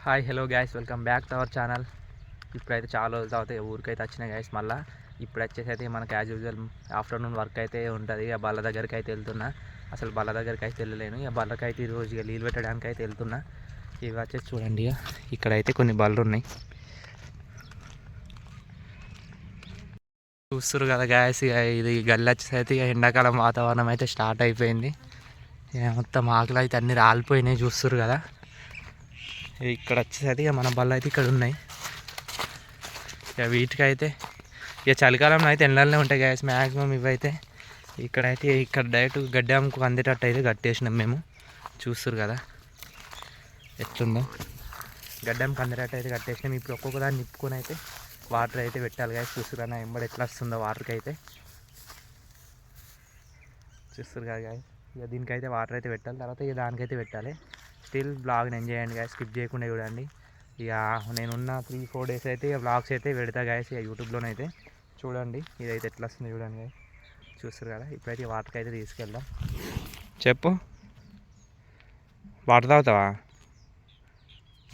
Hi hello guys, welcome back to our channel. ఇప్పుడైతే చాలా రోజుల తర్వాత ఊరికైతే వచ్చినాయి గైస్. మళ్ళీ ఇప్పుడు వచ్చేసి అయితే మనకు యాజ్ యూజువల్ ఆఫ్టర్నూన్ వర్క్ అయితే ఉంటుంది. ఇక బల్ల దగ్గరికి అయితే వెళ్తున్నా. అసలు బల్ల దగ్గరికి అయితే వెళ్ళలేను. ఇక బల్లకైతే ఈరోజు ఇక నీళ్ళు పెట్టడానికి అయితే వెళ్తున్నా. ఇవి వచ్చేసి చూడండి, ఇక ఇక్కడైతే కొన్ని బళ్ళు ఉన్నాయి, చూస్తారు కదా గ్యాస్. ఇక ఇది గల్లి వచ్చేసి అయితే ఇక ఎండాకాలం వాతావరణం అయితే స్టార్ట్ అయిపోయింది. ఇక మొత్తం ఆకులు అయితే అన్నీ రాలిపోయినాయి, చూస్తారు కదా. ఇక్కడ వచ్చేసరికి ఇక మన బళ్ళు అయితే ఇక్కడ ఉన్నాయి. ఇక వీటికైతే ఇక చలికాలంలో అయితే ఎండలనే ఉంటాయి గ్యాస్ మ్యాక్సిమం. ఇవైతే ఇక్కడైతే ఇక్కడ డైరెక్ట్ గడ్డాంకు అందేటట్టు అయితే కట్టేసినాం మేము, చూస్తారు కదా ఎట్లుందో. గడ్డంకి అందేటట్టు అయితే కట్టేసినాం. ఇప్పుడు ఒక్కొక్క దాన్ని నిప్పుకొని అయితే వాటర్ అయితే పెట్టాలి గ్యాస్. చూస్తారు కదా ఎంబడి ఎట్లా వస్తుందో వాటర్కి అయితే, చూస్తారు కదా గ్యాస్. ఇక దీనికైతే వాటర్ అయితే పెట్టాలి, తర్వాత ఇక దానికైతే పెట్టాలి. స్టిల్ బ్లాగ్ని ఎంజాయ్ చేయండి గాయస్, స్కిప్ చేయకుండా చూడండి. ఇక నేనున్న 3-4 డేస్ అయితే ఇక బ్లాగ్స్ అయితే పెడతా గాయస్ ఇక యూట్యూబ్లోనైతే. చూడండి ఇదైతే ఎట్లా వస్తుంది చూడండి గాయస్, చూస్తారు కదా. ఇప్పుడైతే వాటర్కి అయితే తీసుకెళ్దాం. చెప్పు, వాటర్ తాగుతావా?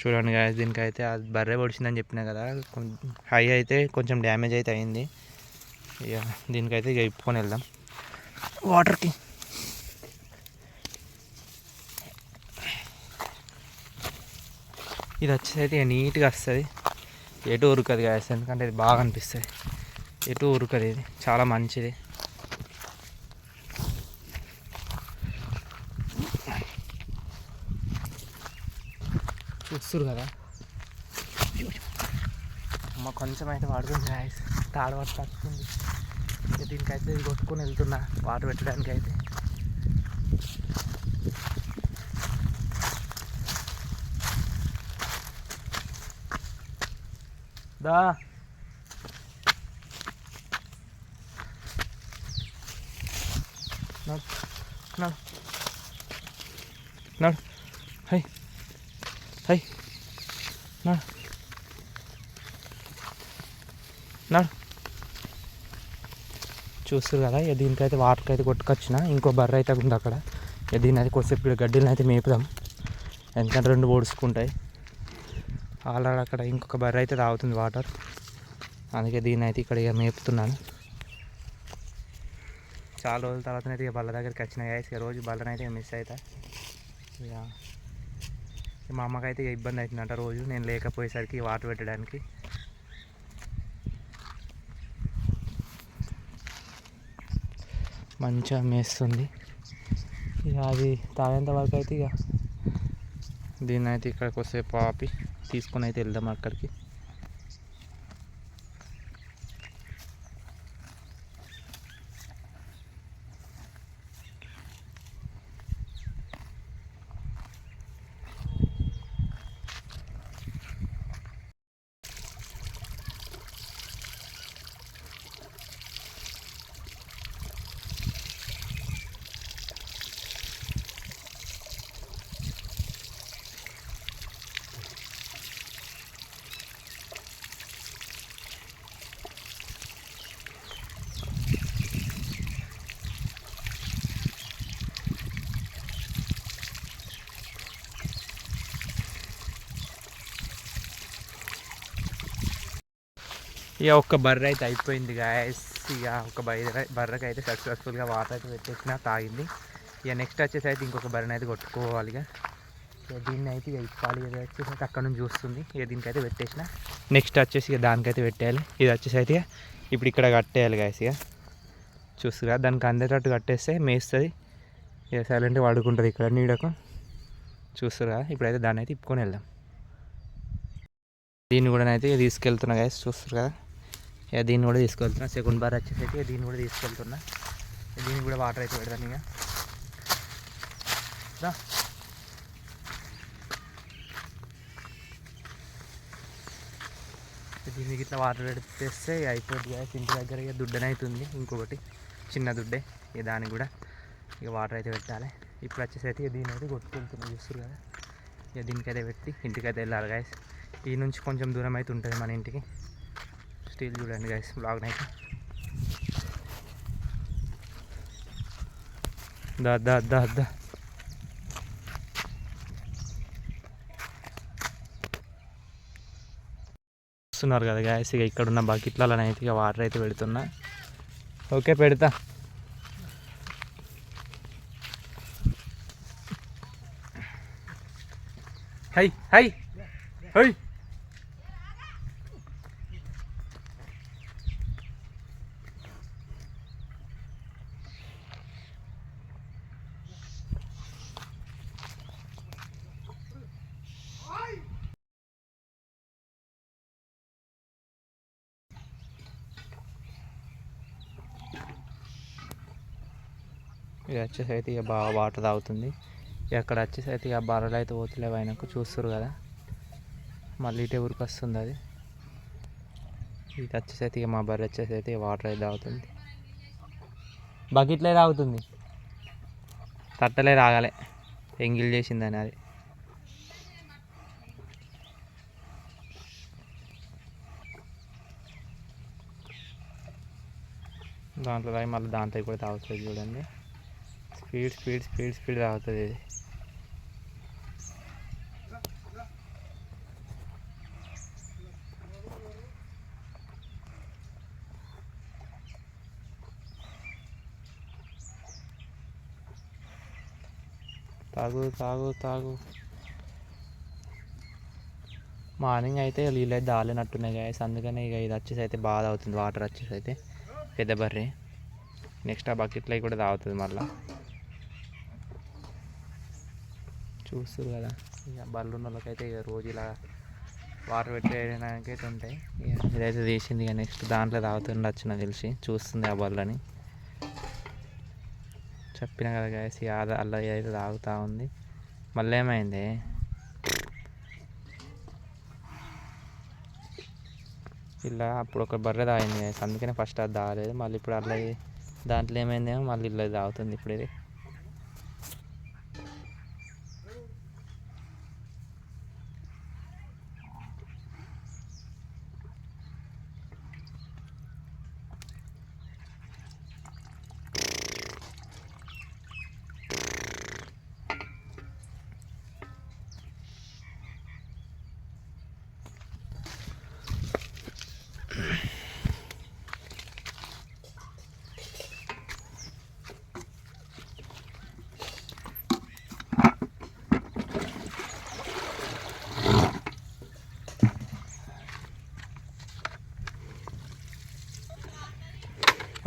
చూడండి గాయస్, దీనికైతే అది బర్రె పొడిచిందని చెప్పినా కదా, హై అయితే కొంచెం డ్యామేజ్ అయితే అయింది. ఇక దీనికైతే ఇక ఇప్పుకొని వెళ్దాం వాటర్కి. ఇది వచ్చేసి అయితే నీట్గా వస్తుంది, ఎటు ఉరకదు గ్యాస్. ఎందుకంటే ఇది బాగా అనిపిస్తుంది, ఎటు ఉరకదు, ఇది చాలా మంచిది. చూస్తారు కదా అమ్మ, కొంచెం అయితే పడుతుంది గ్యాస్, తాడవాటు పడుతుంది. దీనికైతే ఇది కొట్టుకొని వెళ్తున్నా వాటర్ పెట్టడానికి అయితే. దా నడు నడు నడు, హై హై నడు నడు. చూస్తారు కదా. ఇక దీనికైతే వాటర్కి అయితే కొట్టుకొచ్చిన. ఇంకో బర్రె అయితే ఉంది అక్కడ. ఇక దీని అయితే కొద్దిసేపు గడ్డిని అయితే మేపుదాం, ఎందుకంటే 2 ఓడుచుకుంటాయి. ఆల్రెడీ అక్కడ ఇంకొక బర్రె అయితే తాగుతుంది వాటర్, అందుకే దీన్ని అయితే ఇక్కడ ఇక మేపుతున్నాను. చాలా రోజుల తర్వాత అయితే ఇక బల్ల దగ్గరికి వచ్చినాయి గాయస్. ఇక రోజు బల్లనైతే మిస్ అవుతా. ఇక మా అమ్మకైతే ఇక ఇబ్బంది అవుతుందంట రోజు నేను లేకపోయేసరికి వాటర్ పెట్టడానికి. మంచిగా మేస్తుంది. ఇక అది తాగేంత వరకు అయితే ఇక దీన్ని అయితే ఇక్కడికి వస్తే పాపి తీసుకొని అయితే వెళ్దాం అక్కడికి. ఇక ఒక్క బర్రె అయితే అయిపోయింది గాయస్. ఇక ఒక బర్రెకి అయితే సక్సెస్ఫుల్గా వాటర్ అయితే పెట్టేసిన, తాగింది. ఇక నెక్స్ట్ వచ్చేసి అయితే ఇంకొక బర్రెని అయితే కొట్టుకోవాలి. ఇక దీన్ని అయితే ఇక ఇప్పాలి. ఇది వచ్చేసి అక్కడ నుంచి చూస్తుంది. ఇక దీనికైతే పెట్టేసిన. నెక్స్ట్ వచ్చేసి ఇక దానికైతే పెట్టేయాలి. ఇది వచ్చేసి అయితే ఇప్పుడు ఇక్కడ కట్టేయాలి గాయస్. ఇక చూస్తుగా దానికి అందేటట్టు కట్టేస్తే మేస్తుంది. ఇక సైలెంట్గా పడుకుంటుంది ఇక్కడ నీడకు, చూస్తుగా. ఇప్పుడైతే దాన్ని అయితే ఇప్పుకొని వెళ్దాం. దీన్ని కూడా అయితే తీసుకెళ్తున్నా గాయస్, చూస్తారు కదా. ఇక దీన్ని కూడా తీసుకెళ్తున్నా. సెకండ్ బార్ వచ్చేసి అయితే దీన్ని కూడా తీసుకెళ్తున్నా. దీన్ని కూడా వాటర్ అయితే పెడతాను. ఇక దీనికి ఇట్లా వాటర్ పెడితేస్తే అయిపోద్ది. ఇంటి దగ్గర ఇక దుడ్డనైతుంది, ఇంకొకటి చిన్న దుడ్డే. ఇక దానికి కూడా ఇక వాటర్ అయితే పెట్టాలి. ఇప్పుడు వచ్చేసి అయితే ఇక దీన్ని అయితే కొట్టుకెళ్తున్నా, చూస్తారు కదా. ఇక దీనికైతే పెట్టి ఇంటికైతే వెళ్ళాలి గాయస్. ఈ నుంచి కొంచెం దూరం అయితే ఉంటుంది మన ఇంటికి. స్టిల్ చూడండి గాయస్ బ్లాగ్ని అయితే. దా దా దా దా చూస్తున్నారు కదా గ్యాస్. ఇక ఇక్కడ ఉన్న బకెట్లలో అయితే ఇక వాటర్ అయితే పెడుతున్నా. ఓకే పెడతా. హై హై హై ఇక వచ్చేసి అయితే ఇక బాగా వాటర్ తాగుతుంది. అక్కడ వచ్చేసి అయితే ఇక బర్రెలు అయితే పోతలేవు ఆయనకు. చూస్తారు కదా మళ్ళీ ఇటే ఊరికి వస్తుంది అది. ఇది వచ్చేసి అయితే ఇక మా బర్రె వచ్చేసి అయితే వాటర్ అయితే తాగుతుంది. బకెట్లే తాగుతుంది, తట్టలే రాగాలే, ఎంగిల్ చేసిందని అది. దాంట్లో తాగి మళ్ళీ దాంట్లో కూడా తాగుతుంది చూడండి. స్పీడ్ స్పీడ్ స్పీడ్ స్పీడ్ తాగుతుంది ఇది. తాగు తాగు తాగు. మార్నింగ్ అయితే నీళ్ళు అయితే దాలేనట్టున్నాయి గాయస్. అందుకని ఇక ఇది వచ్చేసి అయితే బాగా తాగుతుంది వాటర్. వచ్చేసి అయితే పెద్ద బర్రె నెక్స్ట్ ఆ బకెట్లో కూడా తాగుతుంది మళ్ళీ. చూస్తారు కదా ఇక బర్రెలు ఉన్న వాళ్ళకైతే ఇక రోజు ఇలా వాటర్ పెట్టేయడానికైతే ఉంటాయి. ఇక ఇదైతే తీసింది. ఇక నెక్స్ట్ దాంట్లో తాగుతుండొచ్చు నాకు తెలిసి. చూస్తుంది ఆ బర్రెలని. చెప్పిన కదా గాయస్ ఇక అల్ల అయితే తాగుతూ ఉంది. మళ్ళీ ఏమైంది, ఇలా అప్పుడు ఒక బర్రె తాగింది గాయస్. అందుకనే ఫస్ట్ అది తాగలేదు. మళ్ళీ ఇప్పుడు అట్లా దాంట్లో ఏమైందేమో మళ్ళీ ఇలా తాగుతుంది ఇప్పుడు ఇది.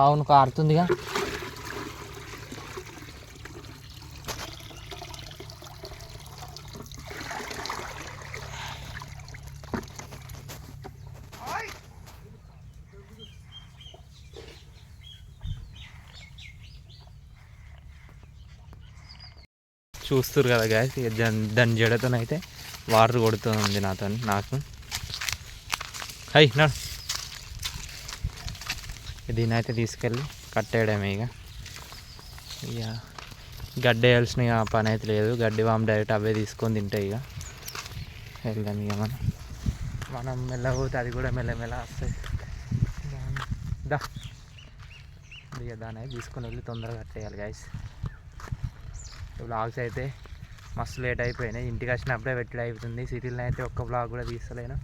అవును కారుతుందిగా. చూస్తారు కదా గాయస్ దాని జడతోనైతే వాటర్ కొడుతుంది నాకు. హై నడు. దీన్ని అయితే తీసుకెళ్ళి కట్టేయడమే. ఇక గడ్డి వేయాల్సిన పని అయితే లేదు. గడ్డి వాము డైరెక్ట్ అవే తీసుకొని తింటాయి. ఇక వెళ్దాం ఇక మనం మెల్లపోతే అది కూడా మెల్లమెల్ల వస్తాయి. ఇక దాన్ని అయితే తీసుకొని వెళ్ళి తొందరగా కట్టేయాలి గాయస్. వ్లాగ్స్ అయితే మస్తు లేట్ అయిపోయినాయి. ఇంటికి వచ్చినప్పుడే పెట్టడం అయిపోతుంది. సిటీలో అయితే ఒక్క వ్లాగ్ కూడా తీస్తలేను.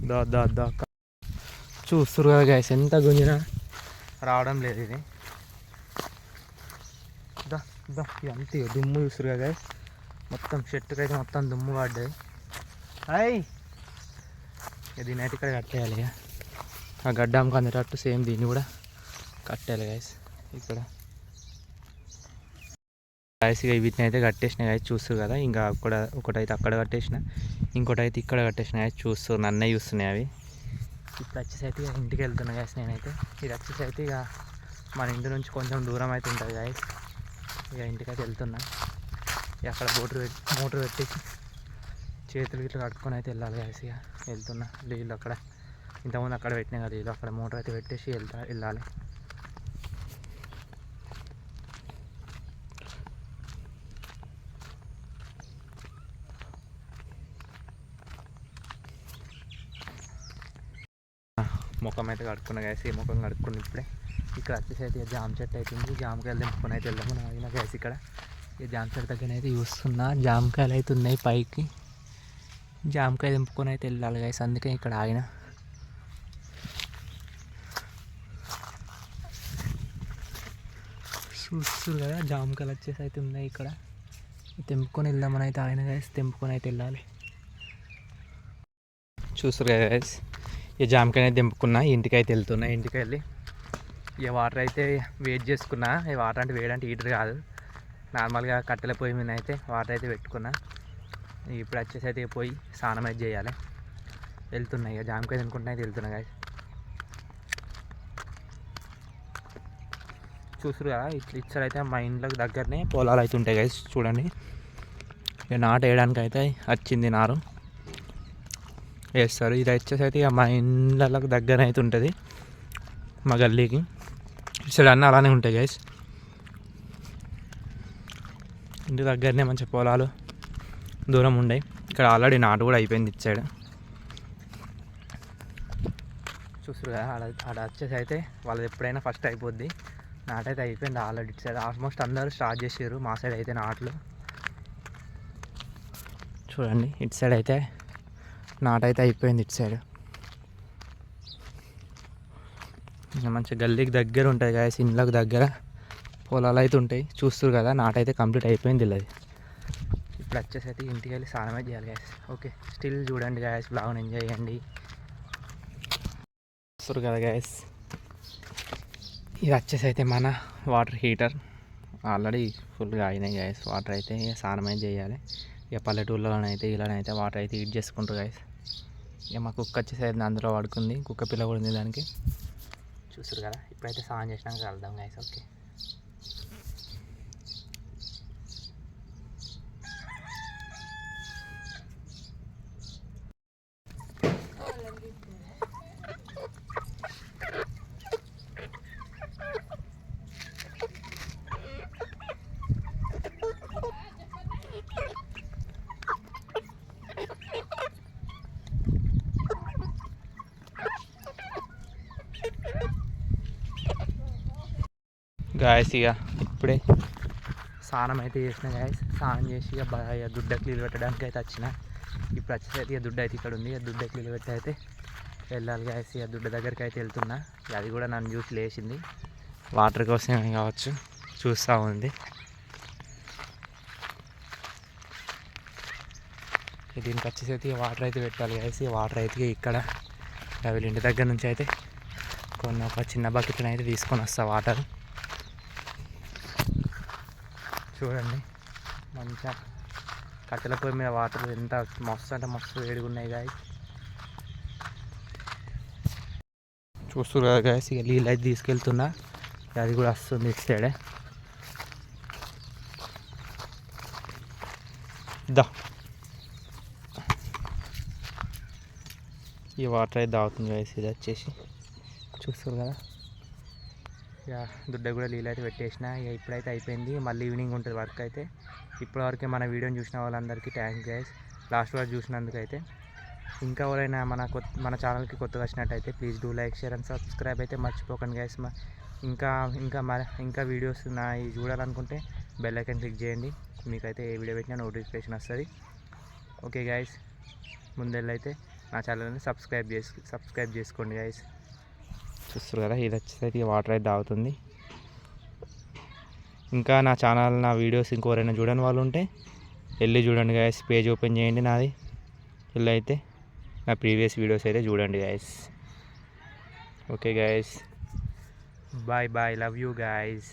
దా చూస్తారు కదా గాయస్ ఎంత గుంజినా రావడం లేదు ఇది. అంతే దుమ్ము చూస్తారు కదా గాయస్. మొత్తం చెట్టుకి అయితే మొత్తం దుమ్ము పడ్డది. అయ్ దీన్ని అయితే ఇక్కడ కట్టేయాలి. ఇక ఆ గడ్డమ్మకి అందేటట్టు సేమ్ దీన్ని కూడా కట్టాలి గాయస్. ఇక్కడ గాయస్ ఇక వీటిని అయితే కట్టేసిన గాయస్. చూస్తారు కదా ఇంకా ఒకటైతే అక్కడ కట్టేసిన, ఇంకోటి అయితే ఇక్కడ కట్టేసిన గాయస్. చూస్తారు నన్నే చూస్తున్నాయి అవి. ఇప్పుడు వచ్చేసి అయితే ఇక ఇంటికి వెళ్తున్నా గాయస్ నేనైతే. ఇది వచ్చేసి అయితే ఇక మన ఇంటి నుంచి కొంచెం దూరం అయితే ఉంటుంది గాయస్. ఇక ఇంటికైతే వెళ్తున్నా. ఇక అక్కడ మోటర్ పెట్టేసి చేతులు ఇట్లా కట్టుకొని అయితే వెళ్ళాలి గాయస్. ఇక వెళ్తున్నా. నీళ్ళు అక్కడ ఇంతకుముందు అక్కడ పెట్టినా కదా నీళ్ళు, అక్కడ మోటార్ అయితే పెట్టేసి వెళ్ళాలి. ముఖం అయితే కడుక్కున్నా గ్యాస్. ఈ ముఖం కడుక్కుని ఇప్పుడే ఇక్కడ వచ్చేసి అయితే జామ చెట్టు అవుతుంది. జామకాయలు దింపుకొని అయితే వెళ్దాము. నాకు గ్యాస్ ఇక్కడ ఇక జామ చెట్టు దగ్గర అయితే చూస్తున్నా, జామకాయలు అయితే ఉన్నాయి పైకి. జామకాయ తెంపుకొని అయితే వెళ్ళాలి గైస్, అందుకే ఇక్కడ ఆగిన. చూస్తారు కదా జామకాయలు వచ్చేసి అయితే ఉన్నాయి ఇక్కడ. తెంపుకొని వెళ్దామని అయితే ఆయన గైస్, తెంపుకొని అయితే వెళ్ళాలి. చూస్తారు కదా గైస్, ఈ జామకాయ అయితే తెంపుకున్నా, ఇంటికి అయితే వెళ్తున్నా. ఇంటికి వెళ్ళి ఇక వాటర్ అయితే వేడి చేసుకున్నా. ఈ వాటర్ అంటే వేడంటే హీటర్ కాదు, నార్మల్గా కట్టెల పొయ్యి మీద అయితే వాటర్ అయితే పెట్టుకున్నా. ఇప్పుడు వచ్చేసి అయితే పోయి స్నానం అయితే చేయాలి. వెళ్తున్నాయి ఇక జామకాయ తినుకుంటున్నా అయితే వెళ్తున్నా గైస్. చూసారు కదా, ఇట్లా అయితే మా ఇంట్లోకి దగ్గరనే పొలాలు అయితే ఉంటాయి గైస్. చూడండి, ఇక నాటు వేయడానికి అయితే వచ్చింది నారు వేస్తారు. ఇది వచ్చేసి అయితే ఇక మా ఇండ్లకు దగ్గర అయితే ఉంటుంది, మా గల్లీకి. ఇటు అన్నీ అలానే ఉంటాయి గైస్. ఇంటి దగ్గరనే మంచి పొలాలు దూరం ఉండయి. ఇక్కడ ఆల్రెడీ నాటు కూడా అయిపోయింది ఇటు సైడ్. చూస్తారు కదా, ఆడ వచ్చేసి అయితే వాళ్ళది ఎప్పుడైనా ఫస్ట్ అయిపోద్ది. నాటైతే అయిపోయింది ఆల్రెడీ. ఇటు సైడ్ ఆల్మోస్ట్ అందరూ స్టార్ట్ చేసారు. మా సైడ్ అయితే నాట్లు చూడండి, ఇటు సైడ్ అయితే నాటైతే అయిపోయింది. ఇటు సైడ్ మంచి గల్లీకి దగ్గర ఉంటుంది గాయస్, ఇండ్లకు దగ్గర పొలాలు అయితే ఉంటాయి. చూస్తారు కదా, నాటైతే కంప్లీట్ అయిపోయింది. అది ఇప్పుడు వచ్చేసి అయితే ఇంటికి వెళ్ళి స్నానమే చేయాలి గాయస్. ఓకే, స్టిల్ చూడండి గాయస్, బ్లాగ్ని ఎంజాయ్ చేయండి. చూస్తారు కదా గాయస్, ఇది వచ్చేసి అయితే మన వాటర్ హీటర్. ఆల్రెడీ ఫుల్గా అయినాయి గాయస్ వాటర్ అయితే. ఇక స్నానం అయితే చేయాలి. ఇక పల్లెటూళ్ళలోనైతే ఇలానైతే వాటర్ అయితే హీట్ చేసుకుంటారు గాయస్. ఇక మా కుక్క వచ్చేసి అయితే అందులో పడుకుంది, కుక్క పిల్ల కూడా ఉంది దానికి. చూస్తారు కదా, ఇప్పుడైతే స్నానం చేసినాక కలుద్దాం గాయస్. ఓకే, గాయస్ ఇక ఇప్పుడే స్నానం అయితే చేసిన గాయస్. స్నానం చేసి ఇక దుడ్డకి నీళ్ళు పెట్టడానికి అయితే వచ్చిన. ఇప్పుడు వచ్చేసరికి ఇక దుడ్డ అయితే ఇక్కడ ఉంది. ఇక దుడ్డకి నీళ్ళు పెట్టి అయితే వెళ్ళాలి గాయస్. ఇక దుడ్డ దగ్గరికి అయితే వెళ్తున్నా. అది కూడా నన్ను చూసి లేచింది, వాటర్ కోసమే కావచ్చు, చూస్తూ ఉంది. దీనికి వచ్చేసరికి వాటర్ అయితే పెట్టాలి గాయస్. వాటర్ అయితే ఇక్కడ వీళ్ళ ఇంటి దగ్గర నుంచి అయితే ఒక చిన్న బకెట్ని అయితే తీసుకొని వస్తా వాటర్. చూడండి, మంచిగా కట్టెల పొయ్యి మీద వాటర్ ఎంత మస్తు అంటే మస్తు వేడిగా ఉన్నాయి గాయస్. చూస్తారు కదా గాయస్, ఇక నీళ్ళు అయితే తీసుకెళ్తున్నా. అది కూడా వస్తుంది ఇటు సైడే. ఈ వాటర్ అయితే తాగుతుంది గాయస్. ఇది వచ్చేసి చూస్తారు కదా, ఇక దుడ్డ కూడా నీళ్ళు అయితే పెట్టేసిన. ఇక ఇప్పుడైతే అయిపోయింది, మళ్ళీ ఈవినింగ్ ఉంటుంది వర్క్ అయితే. ఇప్పటివరకే మన వీడియోని చూసిన వాళ్ళందరికీ థ్యాంక్స్ గైస్, లాస్ట్ వరకు చూసినందుకైతే. ఇంకా ఎవరైనా మన ఛానల్కి కొత్తగా వచ్చినట్టయితే please do like, share and subscribe అయితే మర్చిపోకండి గైస్. ఇంకా వీడియోస్ చూడాలనుకుంటే బెల్ ఐకాన్ క్లిక్ చేయండి, మీకైతే ఏ వీడియో పెట్టినా నోటిఫికేషన్ వస్తుంది. ఓకే గైస్, ముందెళ్ళైతే నా ఛానల్ని సబ్స్క్రైబ్ చేసుకోండి గైస్. చూస్తారు కదా, ఇది వచ్చేసరికి వాటర్ అయితే తాగుతుంది. ఇంకా నా ఛానల్, నా వీడియోస్ ఇంకెవరైనా చూడని వాళ్ళు ఉంటే వెళ్ళి చూడండి గైస్. పేజ్ ఓపెన్ చేయండి నాది, వెళ్ళి అయితే నా ప్రీవియస్ వీడియోస్ అయితే చూడండి guys. Okay guys, bye bye, love you guys.